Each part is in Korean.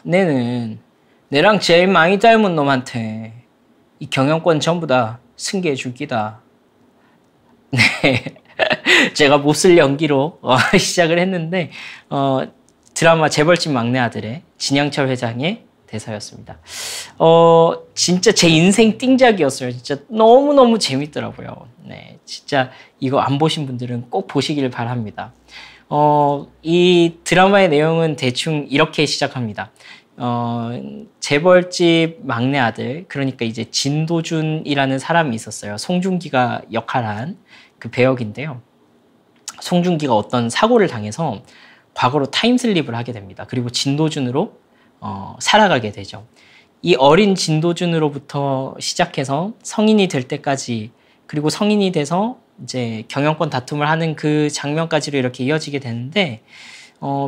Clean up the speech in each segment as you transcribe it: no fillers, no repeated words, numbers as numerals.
내는 내랑 제일 많이 닮은 놈한테 이 경영권 전부 다 승계해 줄 기다. 네. 제가 못쓸 연기로 시작을 했는데 드라마 재벌집 막내 아들의 진양철 회장의 대사였습니다. 진짜 제 인생 띵작이었어요. 진짜 너무너무 재밌더라고요. 네, 진짜 이거 안 보신 분들은 꼭 보시길 바랍니다. 이 드라마의 내용은 대충 이렇게 시작합니다. 재벌집 막내 아들, 그러니까 이제 진도준이라는 사람이 있었어요. 송중기가 역할한 그 배역인데요. 송중기가 어떤 사고를 당해서 과거로 타임슬립을 하게 됩니다. 그리고 진도준으로 살아가게 되죠. 이 어린 진도준으로부터 시작해서 성인이 될 때까지, 그리고 성인이 돼서 이제 경영권 다툼을 하는 그 장면까지로 이렇게 이어지게 되는데,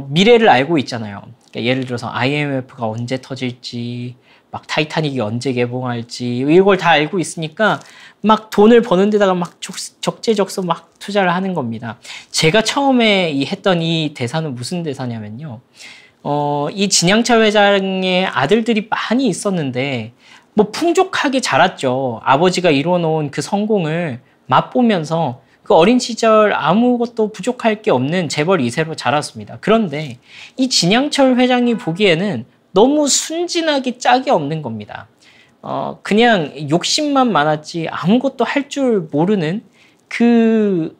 미래를 알고 있잖아요. 그러니까 예를 들어서 IMF가 언제 터질지, 막 타이타닉이 언제 개봉할지, 이걸 다 알고 있으니까 막 돈을 버는 데다가 막 적재적소 막 투자를 하는 겁니다. 제가 처음에 했던 이 대사는 무슨 대사냐면요. 이 진양철 회장의 아들들이 많이 있었는데, 뭐 풍족하게 자랐죠. 아버지가 이뤄놓은 그 성공을 맛보면서 그 어린 시절 아무것도 부족할 게 없는 재벌 2세로 자랐습니다. 그런데 이 진양철 회장이 보기에는 너무 순진하게 짝이 없는 겁니다. 그냥 욕심만 많았지 아무것도 할 줄 모르는 그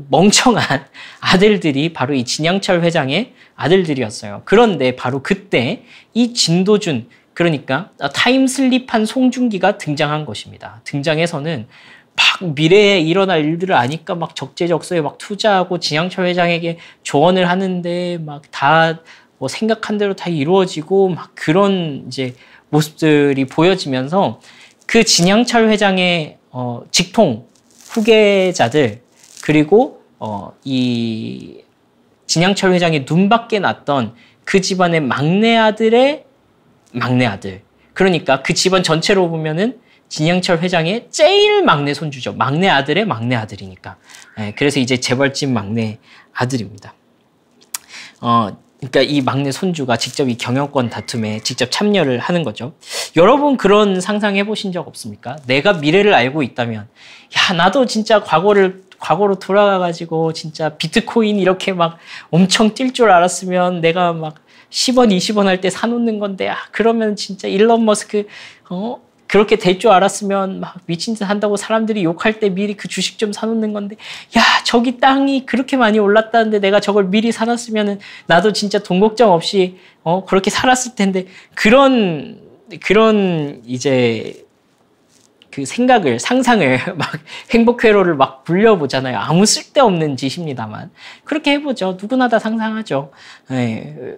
멍청한 아들들이 바로 이 진양철 회장의 아들들이었어요. 그런데 바로 그때 이 진도준, 그러니까 타임슬립한 송중기가 등장한 것입니다. 등장해서는 막 미래에 일어날 일들을 아니까 막 적재적소에 막 투자하고 진양철 회장에게 조언을 하는데 막 다 뭐 생각한 대로 다 이루어지고 막 그런 이제 모습들이 보여지면서 그 진양철 회장의 직통 후계자들, 그리고 이 진양철 회장의 눈밖에 났던 그 집안의 막내 아들의 막내 아들, 그러니까 그 집안 전체로 보면은 진양철 회장의 제일 막내 손주죠. 막내 아들의 막내 아들이니까. 네, 그래서 이제 재벌집 막내 아들입니다. 그러니까 이 막내 손주가 직접 이 경영권 다툼에 직접 참여를 하는 거죠. 여러분 그런 상상해 보신 적 없습니까? 내가 미래를 알고 있다면, 야, 나도 진짜 과거로 돌아가가지고 진짜 비트코인 이렇게 막 엄청 뛸 줄 알았으면 내가 막 10원, 20원 할 때 사놓는 건데, 그러면 진짜 일론 머스크, 그렇게 될 줄 알았으면 막 미친 듯 한다고 사람들이 욕할 때 미리 그 주식 좀 사놓는 건데, 야, 저기 땅이 그렇게 많이 올랐다는데 내가 저걸 미리 사놨으면은 나도 진짜 돈 걱정 없이 그렇게 살았을 텐데, 그런 이제 그 상상을 막 행복 회로를 막 굴려보잖아요. 아무 쓸데없는 짓입니다만 그렇게 해보죠. 누구나 다 상상하죠. 네.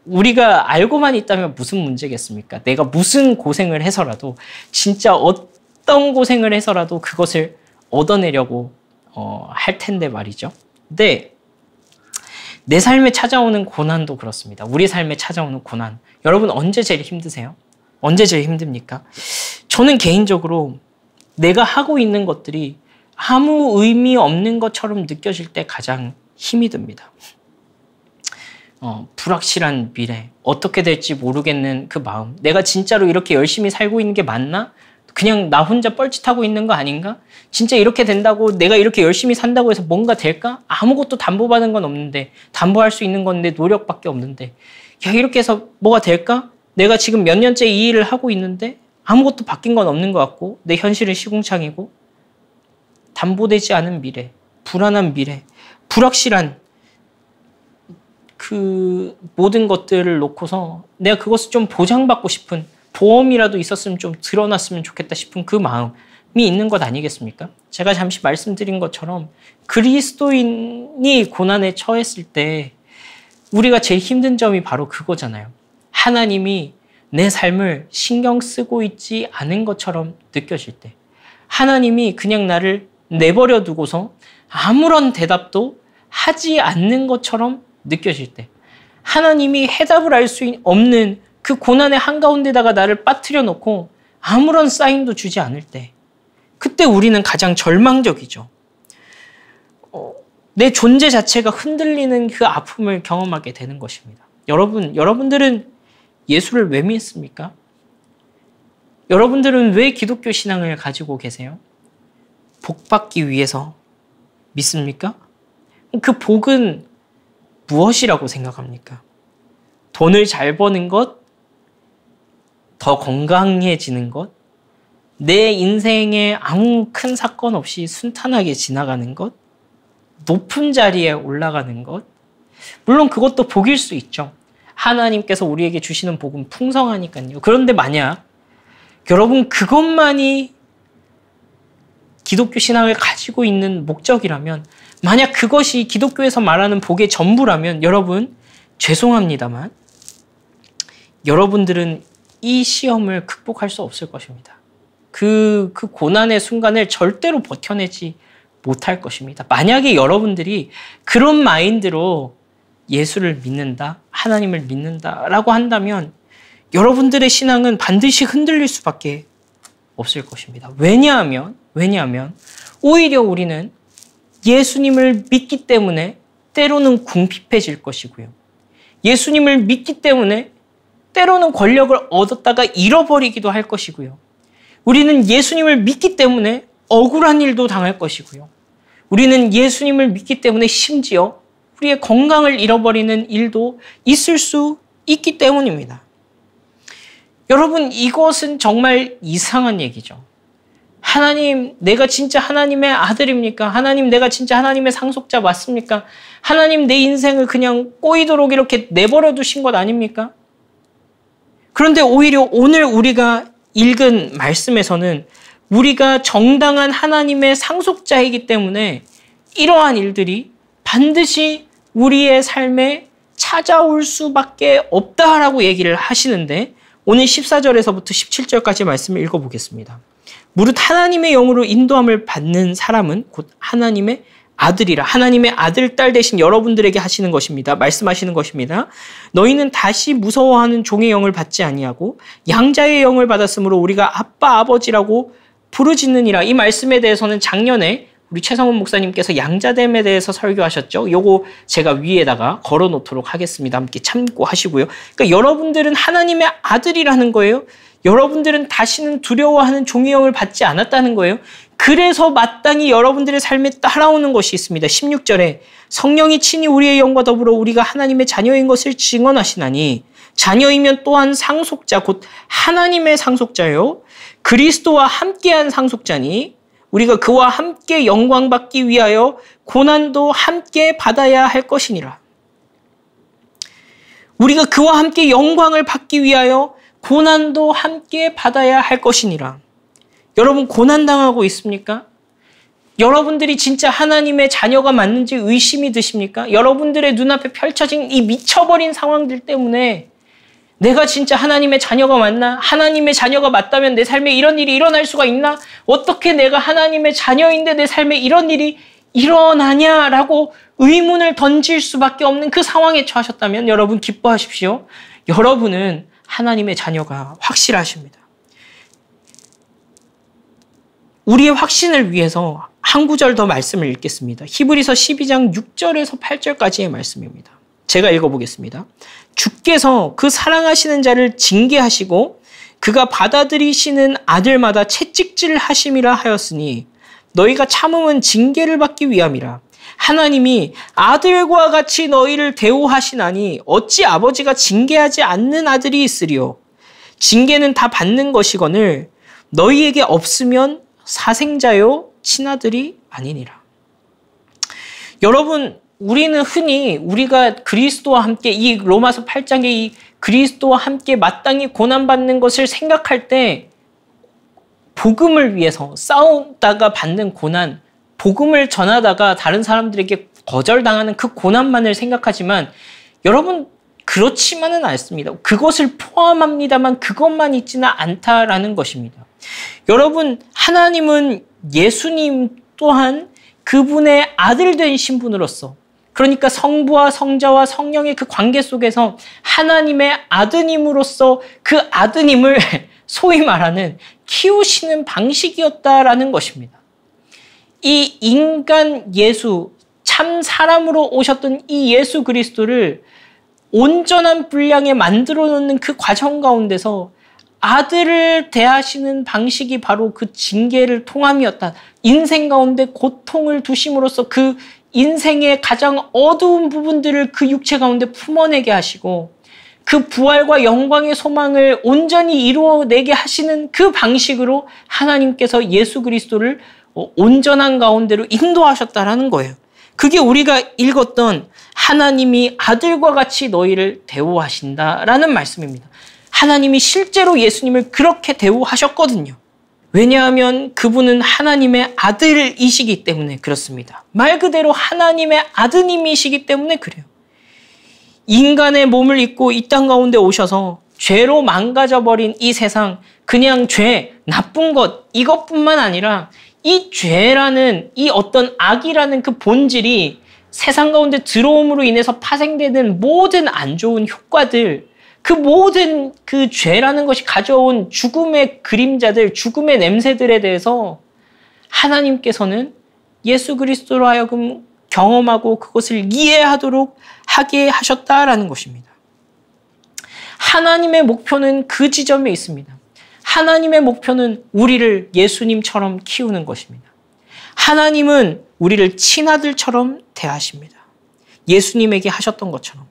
우리가 알고만 있다면 무슨 문제겠습니까? 내가 무슨 고생을 해서라도, 진짜 어떤 고생을 해서라도 그것을 얻어내려고 할 텐데 말이죠. 근데 내 삶에 찾아오는 고난도 그렇습니다. 우리 삶에 찾아오는 고난. 여러분 언제 제일 힘드세요? 언제 제일 힘듭니까? 저는 개인적으로 내가 하고 있는 것들이 아무 의미 없는 것처럼 느껴질 때 가장 힘이 듭니다. 불확실한 미래, 어떻게 될지 모르겠는 그 마음, 내가 진짜로 이렇게 열심히 살고 있는 게 맞나? 그냥 나 혼자 뻘짓하고 있는 거 아닌가? 진짜 이렇게 된다고, 내가 이렇게 열심히 산다고 해서 뭔가 될까? 아무것도 담보받은 건 없는데, 담보할 수 있는 건 내 노력밖에 없는데, 야, 이렇게 해서 뭐가 될까? 내가 지금 몇 년째 이 일을 하고 있는데 아무것도 바뀐 건 없는 것 같고, 내 현실은 시궁창이고, 담보되지 않은 미래, 불안한 미래, 불확실한 그 모든 것들을 놓고서 내가 그것을 좀 보장받고 싶은, 보험이라도 있었으면 좀 드러났으면 좋겠다 싶은 그 마음이 있는 것 아니겠습니까? 제가 잠시 말씀드린 것처럼 그리스도인이 고난에 처했을 때 우리가 제일 힘든 점이 바로 그거잖아요. 하나님이 내 삶을 신경 쓰고 있지 않은 것처럼 느껴질 때, 하나님이 그냥 나를 내버려 두고서 아무런 대답도 하지 않는 것처럼 느껴질 때, 하나님이 해답을 알 수 없는 그 고난의 한가운데다가 나를 빠뜨려 놓고 아무런 사인도 주지 않을 때, 그때 우리는 가장 절망적이죠. 내 존재 자체가 흔들리는 그 아픔을 경험하게 되는 것입니다. 여러분들은 예수를 왜 믿습니까? 여러분들은 왜 기독교 신앙을 가지고 계세요? 복받기 위해서 믿습니까? 그 복은 무엇이라고 생각합니까? 돈을 잘 버는 것? 더 건강해지는 것? 내 인생에 아무 큰 사건 없이 순탄하게 지나가는 것? 높은 자리에 올라가는 것? 물론 그것도 복일 수 있죠. 하나님께서 우리에게 주시는 복은 풍성하니까요. 그런데 만약 여러분 그것만이 기독교 신앙을 가지고 있는 목적이라면, 만약 그것이 기독교에서 말하는 복의 전부라면 여러분 죄송합니다만 여러분들은 이 시험을 극복할 수 없을 것입니다. 그 고난의 순간을 절대로 버텨내지 못할 것입니다. 만약에 여러분들이 그런 마인드로 예수를 믿는다, 하나님을 믿는다라고 한다면 여러분들의 신앙은 반드시 흔들릴 수밖에 없을 것입니다. 왜냐하면 오히려 우리는 예수님을 믿기 때문에 때로는 궁핍해질 것이고요. 예수님을 믿기 때문에 때로는 권력을 얻었다가 잃어버리기도 할 것이고요. 우리는 예수님을 믿기 때문에 억울한 일도 당할 것이고요. 우리는 예수님을 믿기 때문에 심지어 우리의 건강을 잃어버리는 일도 있을 수 있기 때문입니다. 여러분, 이것은 정말 이상한 얘기죠. 하나님, 내가 진짜 하나님의 아들입니까? 하나님, 내가 진짜 하나님의 상속자 맞습니까? 하나님, 내 인생을 그냥 꼬이도록 이렇게 내버려 두신 것 아닙니까? 그런데 오히려 오늘 우리가 읽은 말씀에서는 우리가 정당한 하나님의 상속자이기 때문에 이러한 일들이 반드시 우리의 삶에 찾아올 수밖에 없다라고 얘기를 하시는데, 오늘 14절에서부터 17절까지 말씀을 읽어보겠습니다. 무릇 하나님의 영으로 인도함을 받는 사람은 곧 하나님의 아들이라. 하나님의 아들, 딸 되신 여러분들에게 하시는 것입니다. 말씀하시는 것입니다. 너희는 다시 무서워하는 종의 영을 받지 아니하고 양자의 영을 받았으므로 우리가 아빠, 아버지라고 부르짖느니라. 이 말씀에 대해서는 작년에 우리 최성훈 목사님께서 양자됨에 대해서 설교하셨죠. 요거 제가 위에다가 걸어놓도록 하겠습니다. 함께 참고하시고요. 그러니까 여러분들은 하나님의 아들이라는 거예요. 여러분들은 다시는 두려워하는 종의 영을 받지 않았다는 거예요. 그래서 마땅히 여러분들의 삶에 따라오는 것이 있습니다. 16절에 성령이 친히 우리의 영과 더불어 우리가 하나님의 자녀인 것을 증언하시나니, 자녀이면 또한 상속자 곧 하나님의 상속자요 그리스도와 함께한 상속자니 우리가 그와 함께 영광받기 위하여 고난도 함께 받아야 할 것이니라. 우리가 그와 함께 영광을 받기 위하여 고난도 함께 받아야 할 것이니라. 여러분, 고난당하고 있습니까? 여러분들이 진짜 하나님의 자녀가 맞는지 의심이 드십니까? 여러분들의 눈앞에 펼쳐진 이 미쳐버린 상황들 때문에 내가 진짜 하나님의 자녀가 맞나? 하나님의 자녀가 맞다면 내 삶에 이런 일이 일어날 수가 있나? 어떻게 내가 하나님의 자녀인데 내 삶에 이런 일이 일어나냐라고 의문을 던질 수밖에 없는 그 상황에 처하셨다면 여러분 기뻐하십시오. 여러분은 하나님의 자녀가 확실하십니다. 우리의 확신을 위해서 한 구절 더 말씀을 읽겠습니다. 히브리서 12장 6절에서 8절까지의 말씀입니다. 제가 읽어보겠습니다. 주께서 그 사랑하시는 자를 징계하시고 그가 받아들이시는 아들마다 채찍질 하심이라 하였으니 너희가 참음은 징계를 받기 위함이라. 하나님이 아들과 같이 너희를 대우하시나니 어찌 아버지가 징계하지 않는 아들이 있으리요. 징계는 다 받는 것이거늘 너희에게 없으면 사생자요 친아들이 아니니라. 여러분, 우리는 흔히 우리가 그리스도와 함께 이 로마서 8장의 이 그리스도와 함께 마땅히 고난받는 것을 생각할 때 복음을 위해서 싸우다가 받는 고난, 복음을 전하다가 다른 사람들에게 거절당하는 그 고난만을 생각하지만 여러분 그렇지만은 않습니다. 그것을 포함합니다만 그것만 있지는 않다라는 것입니다. 여러분, 하나님은 예수님 또한 그분의 아들 된 신분으로서, 그러니까 성부와 성자와 성령의 그 관계 속에서 하나님의 아드님으로서 그 아드님을 소위 말하는 키우시는 방식이었다라는 것입니다. 이 인간 예수, 참 사람으로 오셨던 이 예수 그리스도를 온전한 분량에 만들어 놓는 그 과정 가운데서 아들을 대하시는 방식이 바로 그 징계를 통함이었다. 인생 가운데 고통을 두심으로써 그 인생의 가장 어두운 부분들을 그 육체 가운데 품어내게 하시고 그 부활과 영광의 소망을 온전히 이루어내게 하시는 그 방식으로 하나님께서 예수 그리스도를 온전한 가운데로 인도하셨다라는 거예요. 그게 우리가 읽었던 하나님이 아들과 같이 너희를 대우하신다라는 말씀입니다. 하나님이 실제로 예수님을 그렇게 대우하셨거든요. 왜냐하면 그분은 하나님의 아들이시기 때문에 그렇습니다. 말 그대로 하나님의 아드님이시기 때문에 그래요. 인간의 몸을 입고 이 땅 가운데 오셔서 죄로 망가져버린 이 세상, 그냥 죄, 나쁜 것, 이것뿐만 아니라 이 죄라는, 이 어떤 악이라는 그 본질이 세상 가운데 들어옴으로 인해서 파생되는 모든 안 좋은 효과들, 그 모든 그 죄라는 것이 가져온 죽음의 그림자들, 죽음의 냄새들에 대해서 하나님께서는 예수 그리스도로 하여금 경험하고 그것을 이해하도록 하게 하셨다라는 것입니다. 하나님의 목표는 그 지점에 있습니다. 하나님의 목표는 우리를 예수님처럼 키우는 것입니다. 하나님은 우리를 친아들처럼 대하십니다. 예수님에게 하셨던 것처럼.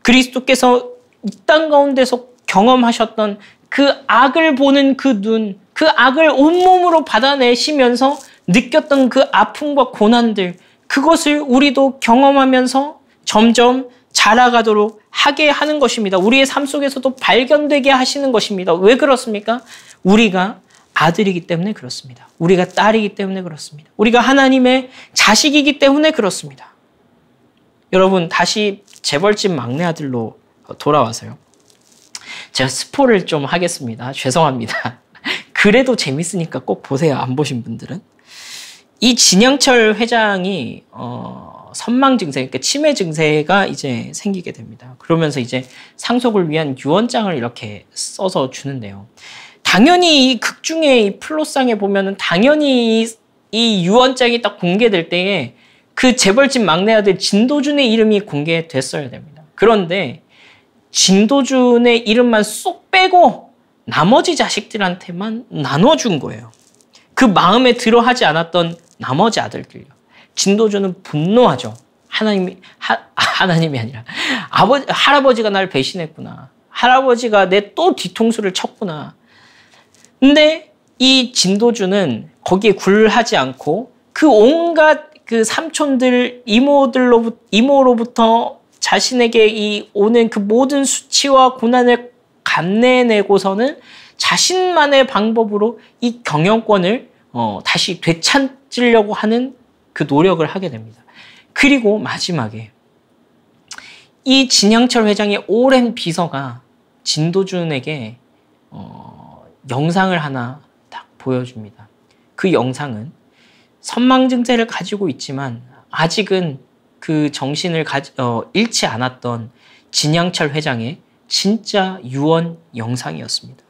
그리스도께서 이 땅 가운데서 경험하셨던 그 악을 보는 그 눈, 그 악을 온몸으로 받아내시면서 느꼈던 그 아픔과 고난들, 그것을 우리도 경험하면서 점점 자라가도록 하게 하는 것입니다. 우리의 삶 속에서도 발견되게 하시는 것입니다. 왜 그렇습니까? 우리가 아들이기 때문에 그렇습니다. 우리가 딸이기 때문에 그렇습니다. 우리가 하나님의 자식이기 때문에 그렇습니다. 여러분, 다시 재벌집 막내 아들로 돌아와서요. 제가 스포를 좀 하겠습니다. 죄송합니다. 그래도 재밌으니까 꼭 보세요. 안 보신 분들은. 이 진양철 회장이 선망 증세, 그러니까 치매 증세가 이제 생기게 됩니다. 그러면서 이제 상속을 위한 유언장을 이렇게 써서 주는데요. 당연히 이 극 중에 이 플롯상에 보면은 당연히 이 유언장이 딱 공개될 때에 그 재벌집 막내 아들 진도준의 이름이 공개됐어야 됩니다. 그런데 진도준의 이름만 쏙 빼고 나머지 자식들한테만 나눠준 거예요. 그 마음에 들어 하지 않았던 나머지 아들들요. 진도준은 분노하죠. 하나님이 아니라 할아버지가 날 배신했구나. 할아버지가 내 또 뒤통수를 쳤구나. 근데 이 진도준은 거기에 굴하지 않고 그 온갖 그 삼촌들, 이모로부터 자신에게 이 오는 그 모든 수치와 고난을 감내내고서는 자신만의 방법으로 이 경영권을 다시 되찾으려고 하는 그 노력을 하게 됩니다. 그리고 마지막에 이 진양철 회장의 오랜 비서가 진도준에게 영상을 하나 딱 보여줍니다. 그 영상은 선망 증세를 가지고 있지만 아직은 그 정신을 잃지 않았던 진양철 회장의 진짜 유언 영상이었습니다.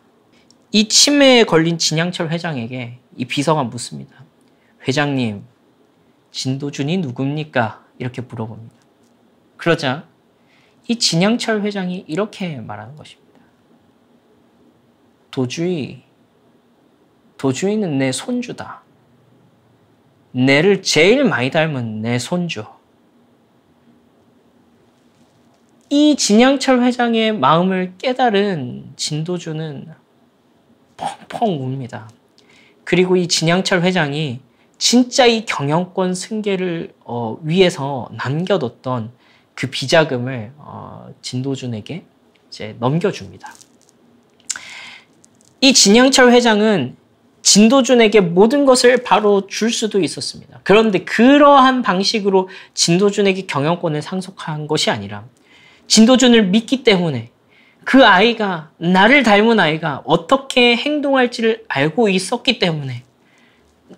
이 치매에 걸린 진양철 회장에게 이 비서가 묻습니다. 회장님, 진도준이 누굽니까? 이렇게 물어봅니다. 그러자 이 진양철 회장이 이렇게 말하는 것입니다. 도주이는 내 손주다. 내를 제일 많이 닮은 내 손주. 이 진양철 회장의 마음을 깨달은 진도준은 펑펑 웁니다. 그리고 이 진양철 회장이 진짜 이 경영권 승계를 위해서 남겨뒀던 그 비자금을 진도준에게 이제 넘겨줍니다. 이 진양철 회장은 진도준에게 모든 것을 바로 줄 수도 있었습니다. 그런데 그러한 방식으로 진도준에게 경영권을 상속한 것이 아니라 진도준을 믿기 때문에 그 아이가, 나를 닮은 아이가 어떻게 행동할지를 알고 있었기 때문에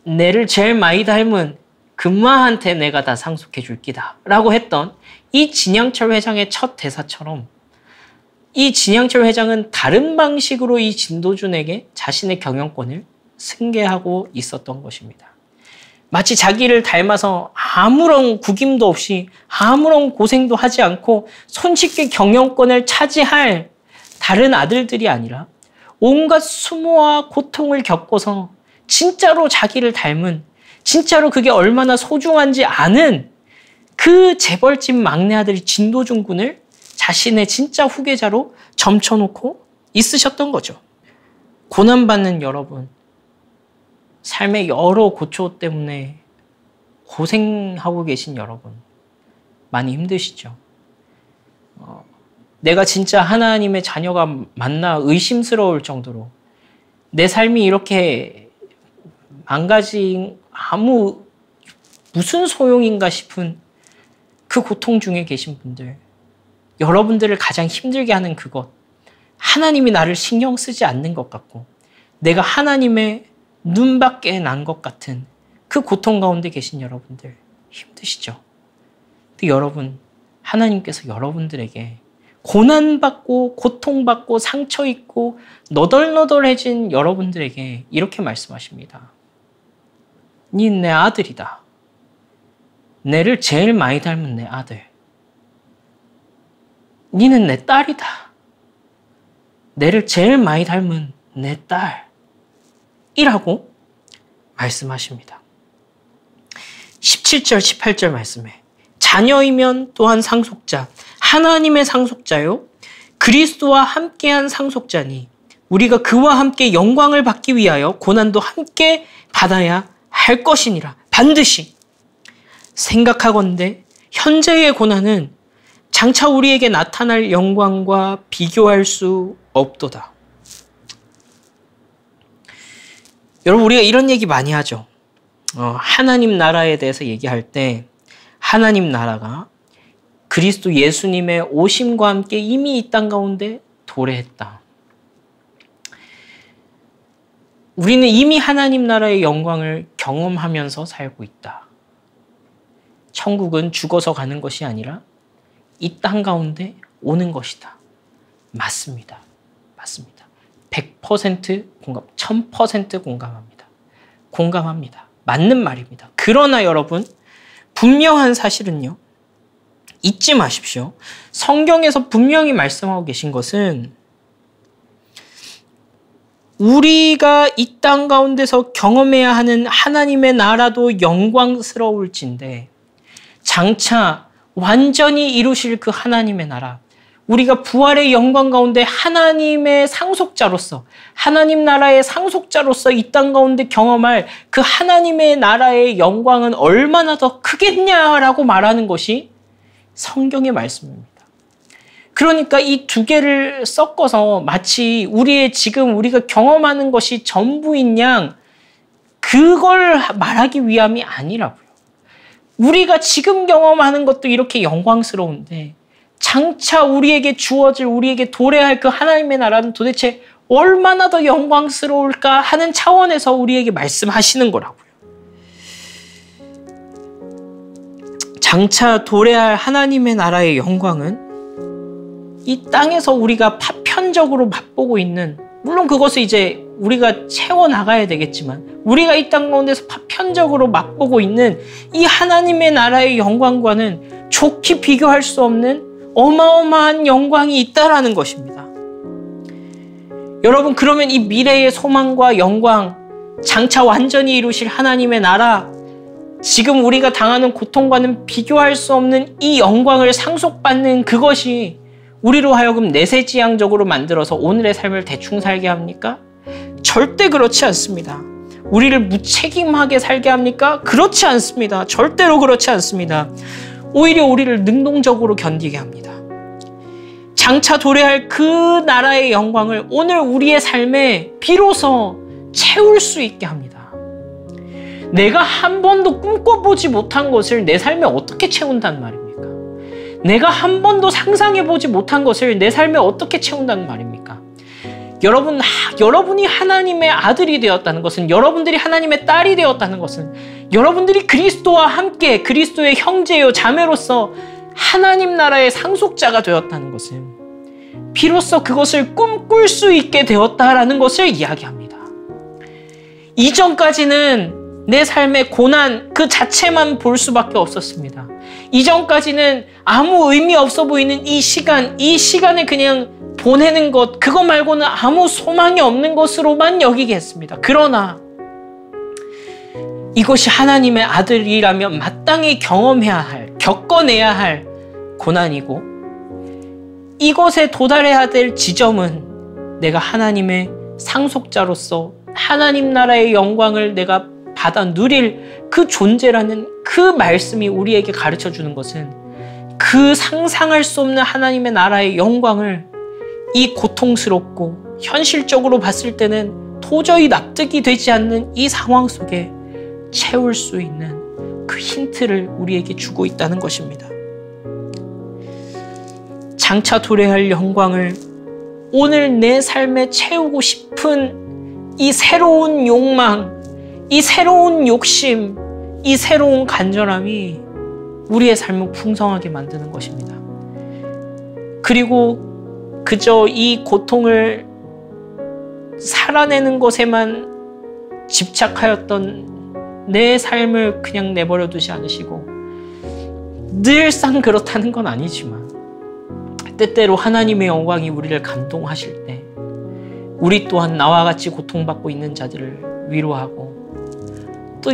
내를 제일 많이 닮은 금마한테 내가 다 상속해 줄 기다 라고 했던 이 진양철 회장의 첫 대사처럼 이 진양철 회장은 다른 방식으로 이 진도준에게 자신의 경영권을 승계하고 있었던 것입니다. 마치 자기를 닮아서 아무런 구김도 없이 아무런 고생도 하지 않고 손쉽게 경영권을 차지할 다른 아들들이 아니라 온갖 수모와 고통을 겪어서 진짜로 자기를 닮은, 진짜로 그게 얼마나 소중한지 아는 그 재벌집 막내 아들이 진도준 군을 자신의 진짜 후계자로 점쳐놓고 있으셨던 거죠. 고난받는 여러분, 삶의 여러 고초 때문에 고생하고 계신 여러분, 많이 힘드시죠? 내가 진짜 하나님의 자녀가 맞나 의심스러울 정도로 내 삶이 이렇게 망가진 무슨 소용인가 싶은 그 고통 중에 계신 분들, 여러분들을 가장 힘들게 하는 그것, 하나님이 나를 신경 쓰지 않는 것 같고 내가 하나님의 눈밖에 난 것 같은 그 고통 가운데 계신 여러분들 힘드시죠? 근데 여러분, 하나님께서 여러분들에게 고난받고 고통받고 상처 입고 너덜너덜해진 여러분들에게 이렇게 말씀하십니다. 니 내 아들이다. 내를 제일 많이 닮은 내 아들. 니는 내 딸이다. 내를 제일 많이 닮은 내 딸. 이라고 말씀하십니다. 17절, 18절 말씀에 자녀이면 또한 상속자, 하나님의 상속자요, 그리스도와 함께한 상속자니 우리가 그와 함께 영광을 받기 위하여 고난도 함께 받아야 할 것이니라. 반드시 생각하건대 현재의 고난은 장차 우리에게 나타날 영광과 비교할 수 없도다. 여러분, 우리가 이런 얘기 많이 하죠. 하나님 나라에 대해서 얘기할 때 하나님 나라가 그리스도 예수님의 오심과 함께 이미 이 땅 가운데 도래했다. 우리는 이미 하나님 나라의 영광을 경험하면서 살고 있다. 천국은 죽어서 가는 것이 아니라 이 땅 가운데 오는 것이다. 맞습니다. 맞습니다. 100% 공감, 1000% 공감합니다. 공감합니다. 맞는 말입니다. 그러나 여러분, 분명한 사실은요, 잊지 마십시오. 성경에서 분명히 말씀하고 계신 것은 우리가 이 땅 가운데서 경험해야 하는 하나님의 나라도 영광스러울진데 장차 완전히 이루실 그 하나님의 나라, 우리가 부활의 영광 가운데 하나님의 상속자로서, 하나님 나라의 상속자로서 이 땅 가운데 경험할 그 하나님의 나라의 영광은 얼마나 더 크겠냐라고 말하는 것이 성경의 말씀입니다. 그러니까 이 두 개를 섞어서 마치 우리의 지금 우리가 경험하는 것이 전부인 양 그걸 말하기 위함이 아니라고요. 우리가 지금 경험하는 것도 이렇게 영광스러운데 장차 우리에게 주어질, 우리에게 도래할 그 하나님의 나라는 도대체 얼마나 더 영광스러울까 하는 차원에서 우리에게 말씀하시는 거라고요. 장차 도래할 하나님의 나라의 영광은 이 땅에서 우리가 파편적으로 맛보고 있는, 물론 그것을 이제 우리가 채워나가야 되겠지만 우리가 이 땅 가운데서 파편적으로 맛보고 있는 이 하나님의 나라의 영광과는 좋게 비교할 수 없는 어마어마한 영광이 있다라는 것입니다. 여러분, 그러면 이 미래의 소망과 영광, 장차 완전히 이루실 하나님의 나라, 지금 우리가 당하는 고통과는 비교할 수 없는 이 영광을 상속받는 그것이 우리로 하여금 내세지향적으로 만들어서 오늘의 삶을 대충 살게 합니까? 절대 그렇지 않습니다. 우리를 무책임하게 살게 합니까? 그렇지 않습니다. 절대로 그렇지 않습니다. 오히려 우리를 능동적으로 견디게 합니다. 장차 도래할 그 나라의 영광을 오늘 우리의 삶에 비로소 채울 수 있게 합니다. 내가 한 번도 꿈꿔보지 못한 것을 내 삶에 어떻게 채운단 말입니까? 내가 한 번도 상상해보지 못한 것을 내 삶에 어떻게 채운다는 말입니까? 여러분이 하나님의 아들이 되었다는 것은, 여러분들이 하나님의 딸이 되었다는 것은, 여러분들이 그리스도와 함께 그리스도의 형제요 자매로서 하나님 나라의 상속자가 되었다는 것은 비로소 그것을 꿈꿀 수 있게 되었다라는 것을 이야기합니다. 이전까지는 내 삶의 고난 그 자체만 볼 수밖에 없었습니다. 이전까지는 아무 의미 없어 보이는 이 시간을 그냥 보내는 것, 그거 말고는 아무 소망이 없는 것으로만 여기게 했습니다. 그러나 이것이 하나님의 아들이라면 마땅히 경험해야 할, 겪어내야 할 고난이고, 이것에 도달해야 될 지점은 내가 하나님의 상속자로서 하나님 나라의 영광을 내가 받아 누릴 그 존재라는 그 말씀이 우리에게 가르쳐 주는 것은, 그 상상할 수 없는 하나님의 나라의 영광을 이 고통스럽고 현실적으로 봤을 때는 도저히 납득이 되지 않는 이 상황 속에 채울 수 있는 그 힌트를 우리에게 주고 있다는 것입니다. 장차 도래할 영광을 오늘 내 삶에 채우고 싶은 이 새로운 욕망, 이 새로운 욕심, 이 새로운 간절함이 우리의 삶을 풍성하게 만드는 것입니다. 그리고 그저 이 고통을 살아내는 것에만 집착하였던 내 삶을 그냥 내버려 두지 않으시고, 늘상 그렇다는 건 아니지만 때때로 하나님의 영광이 우리를 감동하실 때 우리 또한 나와 같이 고통받고 있는 자들을 위로하고, 또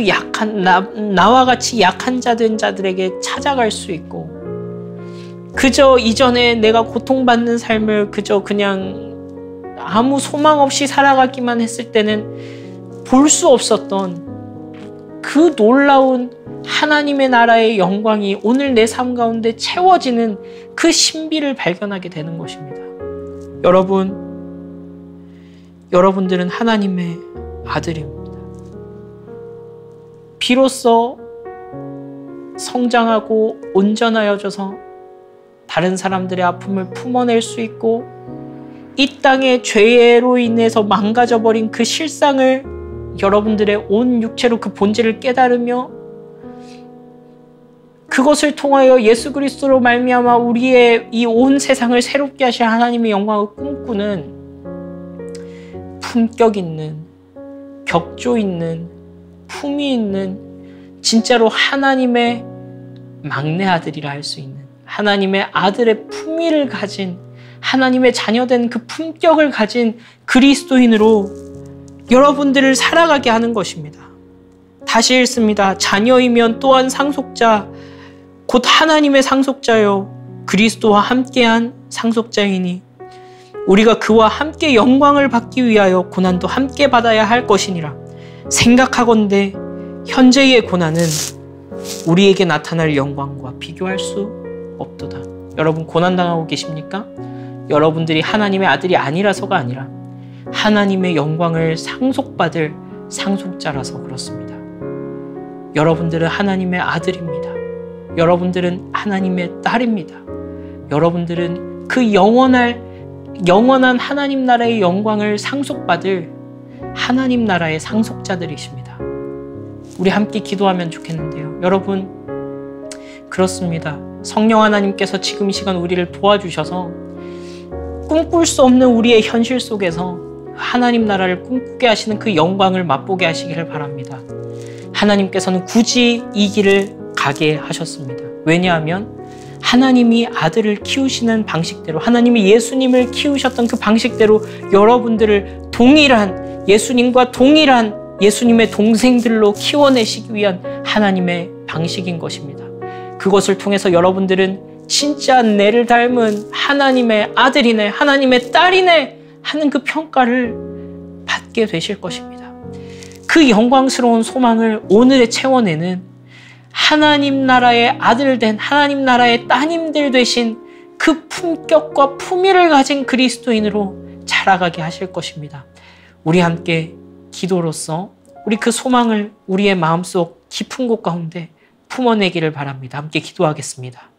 나와 같이 약한 자들에게 찾아갈 수 있고, 그저 이전에 내가 고통받는 삶을 그저 그냥 아무 소망 없이 살아가기만 했을 때는 볼 수 없었던 그 놀라운 하나님의 나라의 영광이 오늘 내 삶 가운데 채워지는 그 신비를 발견하게 되는 것입니다. 여러분들은 하나님의 아들입니다. 비로소 성장하고 온전하여져서 다른 사람들의 아픔을 품어낼 수 있고, 이 땅의 죄로 인해서 망가져버린 그 실상을 여러분들의 온 육체로 그 본질을 깨달으며, 그것을 통하여 예수 그리스도로 말미암아 우리의 이 온 세상을 새롭게 하실 하나님의 영광을 꿈꾸는 품격 있는, 격조 있는, 품위 있는, 진짜로 하나님의 막내 아들이라 할 수 있는, 하나님의 아들의 품위를 가진, 하나님의 자녀된 그 품격을 가진 그리스도인으로 여러분들을 살아가게 하는 것입니다. 다시 읽습니다. 자녀이면 또한 상속자, 곧 하나님의 상속자요 그리스도와 함께한 상속자이니 우리가 그와 함께 영광을 받기 위하여 고난도 함께 받아야 할 것이니라. 생각하건대 현재의 고난은 우리에게 나타날 영광과 비교할 수 없도다. 여러분, 고난당하고 계십니까? 여러분들이 하나님의 아들이 아니라서가 아니라 하나님의 영광을 상속받을 상속자라서 그렇습니다. 여러분들은 하나님의 아들입니다. 여러분들은 하나님의 딸입니다. 여러분들은 그 영원한 하나님 나라의 영광을 상속받을 하나님 나라의 상속자들이십니다. 우리 함께 기도하면 좋겠는데요. 여러분, 그렇습니다. 성령 하나님께서 지금 이 시간 우리를 도와주셔서 꿈꿀 수 없는 우리의 현실 속에서 하나님 나라를 꿈꾸게 하시는 그 영광을 맛보게 하시기를 바랍니다. 하나님께서는 굳이 이 길을 가게 하셨습니다. 왜냐하면 하나님이 아들을 키우시는 방식대로, 하나님이 예수님을 키우셨던 그 방식대로 여러분들을 동일한, 예수님과 동일한 예수님의 동생들로 키워내시기 위한 하나님의 방식인 것입니다. 그것을 통해서 여러분들은 진짜 내를 닮은 하나님의 아들이네, 하나님의 딸이네 하는 그 평가를 받게 되실 것입니다. 그 영광스러운 소망을 오늘에 채워내는 하나님 나라의 아들 된, 하나님 나라의 따님들 되신 그 품격과 품위를 가진 그리스도인으로 자라가게 하실 것입니다. 우리 함께 기도로서 우리 그 소망을 우리의 마음속 깊은 곳 가운데 품어내기를 바랍니다. 함께 기도하겠습니다.